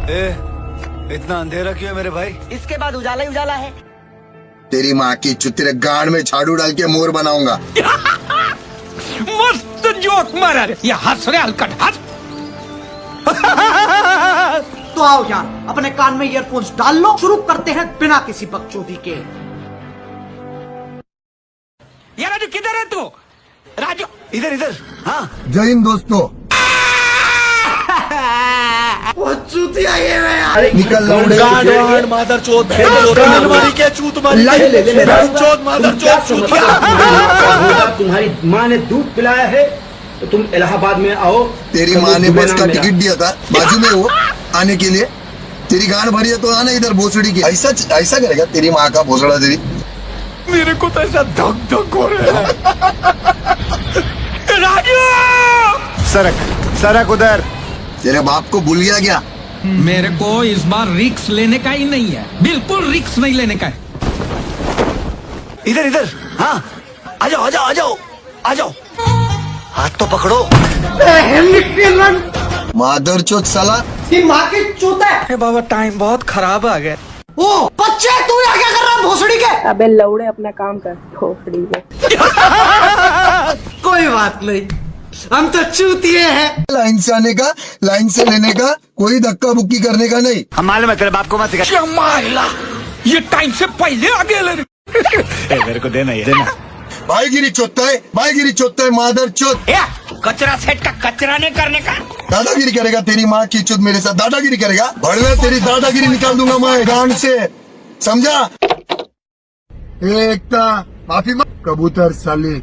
इतना अंधेरा क्यों है मेरे भाई? इसके बाद उजाला ही उजाला है। तेरी माँ की चुतिरे गांड में झाड़ू डाल के मोर बनाऊंगा। मस्त जोक मारा रे, ये हंस रे हलकट हंस। तो आओ यार, अपने कान में ईयरफोन्स डाल लो, शुरू करते हैं बिना किसी बकचोदी के। यार राजू किधर है तू? राजू इधर इधर। हाँ जय हिंद दोस्तों। वो चूतिया ये मैं यार। निकल लौड़े मादर चोद के चूत चोद मादर चोद। तुम्हारी माँ ने दूध पिलाया है तो तुम इलाहाबाद में आओ। तेरी माँ ने बस का टिकट दिया था, बाजू में वो आने के लिए। तेरी गांड भरी है तो आना इधर भोसड़ी की। ऐसा करेगा तेरी माँ का भोसड़ा तेरी। मेरे को तो ऐसा धक धक हो रहा है। राजू सरक उधर। तेरे बाप को भूल गया क्या? मेरे को इस बार रिक्स लेने का ही नहीं है, बिल्कुल रिक्स नहीं लेने का है। इधर इधर। हाँ आ जाओ आ जाओ आ जाओ आ जाओ। हाथ तो पकड़ो। मादर चोद साला। ये माँ की चूत है। अरे बाबा टाइम बहुत खराब आ गया। ओ बच्चे, तू यहाँ क्या कर रहा है भोसड़ी के? अबे लौड़े अपना काम कर, भोसड़ी के। कोई बात नहीं, हम तो चूतिए हैं। लाइन से आने का, लाइन से लेने का, कोई धक्का बुक्की करने का नहीं। हम मालूम है तेरे बाप को मत सिखा। माइला, ये टाइम से पहले आ गया। मेरे को देना ये देना। भाईगिरी चोदता है मादर चोद। कचरा सेट का कचरा नहीं करने का। दादागिरी करेगा तेरी माँ की चोद, मेरे साथ दादागिरी करेगा। भड़वे तेरी दादागिरी निकाल दूंगा मैं गांड से, समझा? एकता माफी कबूतर साली।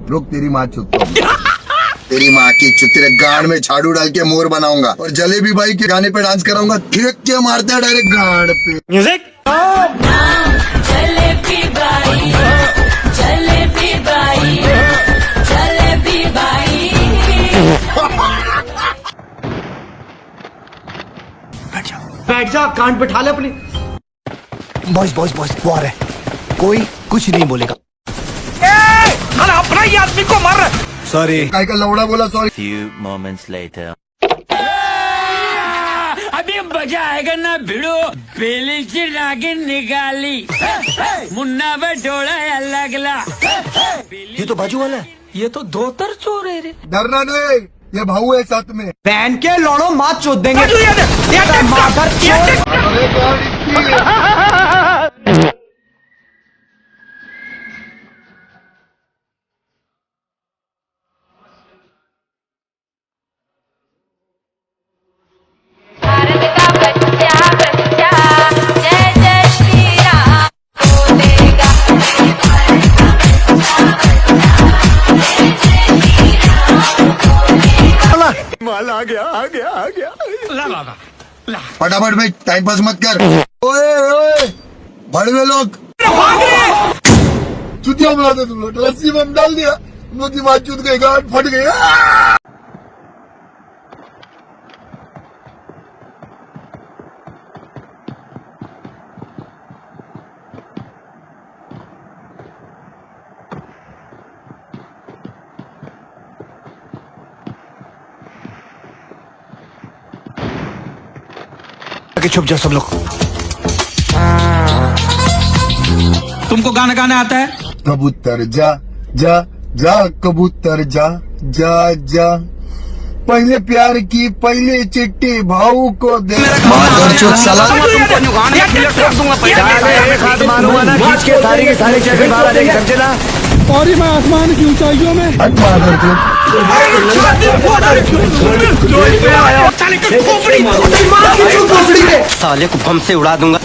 रुक, तेरी माँ चोदता हूँ। तेरी माँ की चुतिरे गांड में झाड़ू डाल के मोर बनाऊंगा और जलेबी बाई के गाने पे डांस कराऊंगा। थिरक के मारते हैं डायरेक्ट गांड पे। Music. Jalebi by, jalebi by, jalebi by. बैठ जा, कान पे ठा ले अपनी। बॉयज वो आ रहा है। कोई कुछ नहीं बोलेगा। अपना ही आदमी को मार। सॉरी। काय का लौड़ा बोला सॉरी। Few moments later. अभी मजा आएगा ना भिड़ो। बेली से नागिन निकाली, मुन्ना बटोला लगला। ये तो बाजू वाला है। ये तो धोतर चोर है रे। डरना नहीं, ये भाऊ है साथ में। बहन के लौड़ो माँ चोद देंगे। माल आ गया। ला। फटाफट भाई, टाइम पास मत कर। ओए भड़वे लोग चुतिया बनाते तुम लोग। लस्सी में डाल दिया, तुम लोग की बात चुत गई, गांड फट गई। छुप जाओ सब लोग। तुमको गाना गाना आता है? कबूतर जा जा जा, कबूतर जा जा जा, पहले प्यार की पहले चिट्ठी भाऊ को दे। मादर चोद साला। मारूंगा ना खींच के सारी के सारे चेहरे बाहर आ जाएंगे, समझे ना? और मैं आसमान की ऊंचाइयों में। मादर चोद। साले को बम से उड़ा दूंगा।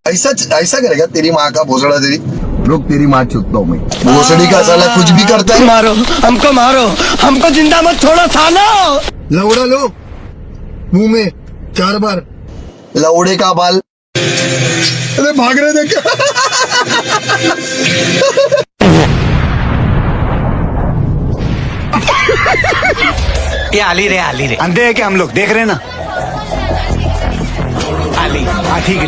ऐसा करेगा तेरी माँ का भोसड़ा तेरी। रुक, तेरी माँ चुदता हूँ मैं। भोसड़ी का साला कुछ भी करता है। मारो हमको जिंदा मत छोड़ो सालो। लौड़ा लो मुंह में 4 बार। लौड़े का बाल। अरे भाग रहे देख। ये आली रे अंधे है क्या हम लोग? देख रहे हैं ना आली। हाँ ठीक है।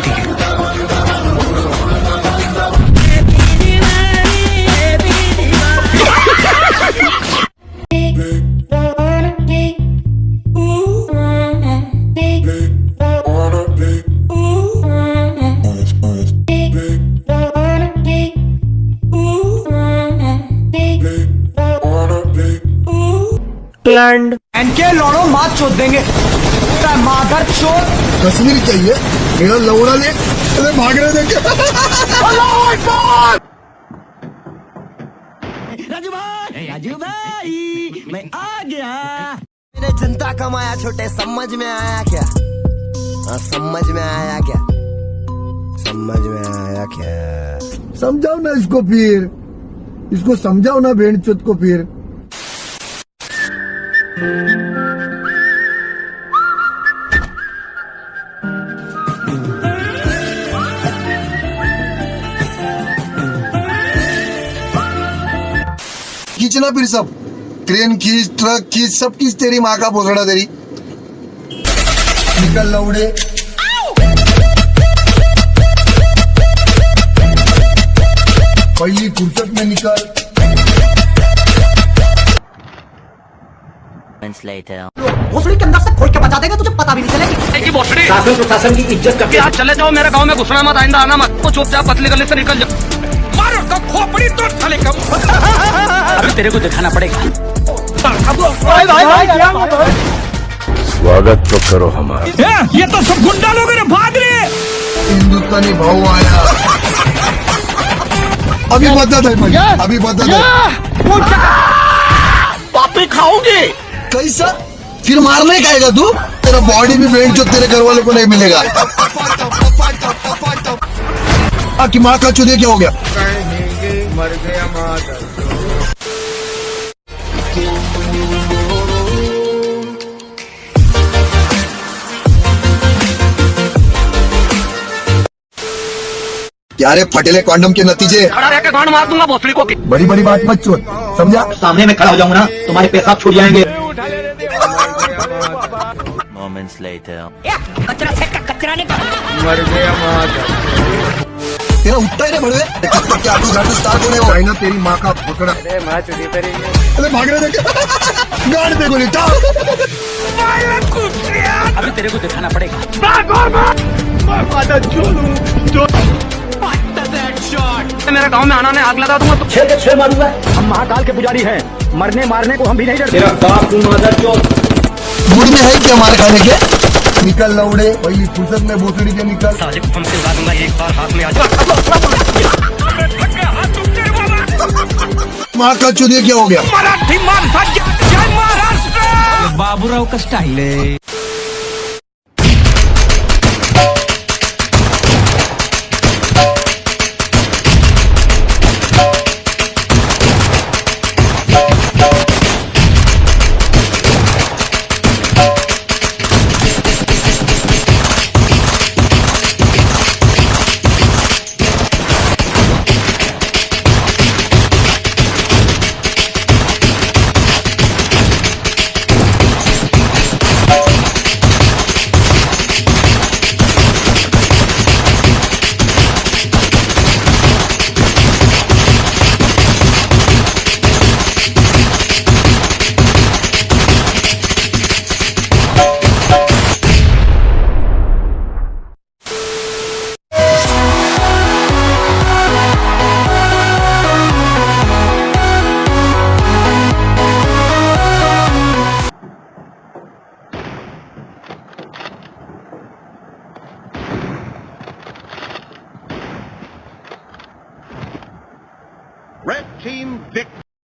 इंग्लैंड। इनके लौड़ो मात चोद देंगे, मादर चोद। कश्मीर चाहिए मेरा लौड़ा ले, अरे भाग रहे देखे। राजू भाई मैं आ गया। मैंने जनता कमाया छोटे, समझ में आया क्या? समझ में आया क्या? समझ में आया क्या? समझाओ ना इसको, फिर इसको समझाओ ना भेड़चोद को फिर। खींचना फिर सब, क्रेन खींच, ट्रक खींच, सब खींच, तेरी माँ का भोसड़ा तेरी। निकल लौड़े। पहली फुर्सत में निकल। भोसड़ी के अंदर से खोल के बचा देगा, तुझे पता भी नहीं चलेगी। शासन प्रशासन की इज्जत करके आप चले जाओ, मेरे गांव में घुसना मत, आइंदा आना मत। तो चुपचाप पतली गली से निकल जाओ। मारो तो खोपड़ी तो साले कम। अभी तेरे को दिखाना पड़ेगा। स्वागत तो करो हमारा। ये तो सब गुंडा लोग हैं, भाग रहे। हिंदुस्तानी भाव आया। अभी बता दे भाई, अभी बता दे। पापी खाओगे कैसा? फिर मारने का आएगा तू? तेरा बॉडी भी भेड़ जो तेरे घर वाले को नहीं मिलेगा। कि माँ का चुदे क्या हो गया? मर गया क्या रे फटेले कॉन्डम के नतीजे? खड़ा रह के गांड मार दूंगा भोसड़ी को। बड़ी बड़ी बात मत छोड़, समझा? सामने में खड़ा हो जाऊंगा ना, तुम्हारे पेशाब छूट जाएंगे। Moments later. कचरा फेंक का कचरा निकाल। मर गया तेरा उठता ही नहीं बड़वे। क्या आटू झाटू स्टार्ट होने हो ना तेरी माँ का भोसड़ा। अरे भाग रहे देखे। गाड़ दे गोली टाप। अभी तेरे को दिखाना पड़ेगा। मेरे गांव में आना ने आग लगा दूंगा तो 6 के 6 मारूंगा। हम महाकाल के पुजारी हैं, मरने मारने को हम भी नहीं डरते। तेरा बाप तू मादर चोद। मूड में है क्या मार खाने के? निकल लौड़े, पहली फुर्सत में भोसड़ी के निकल। साले को हमसे उड़ा दूंगा एक बार हाथ में आ माँ का चुदे क्या हो गया? मराठी माणसा जय महाराष्ट्र। बाबूराव का स्टाइल है। Red team victory.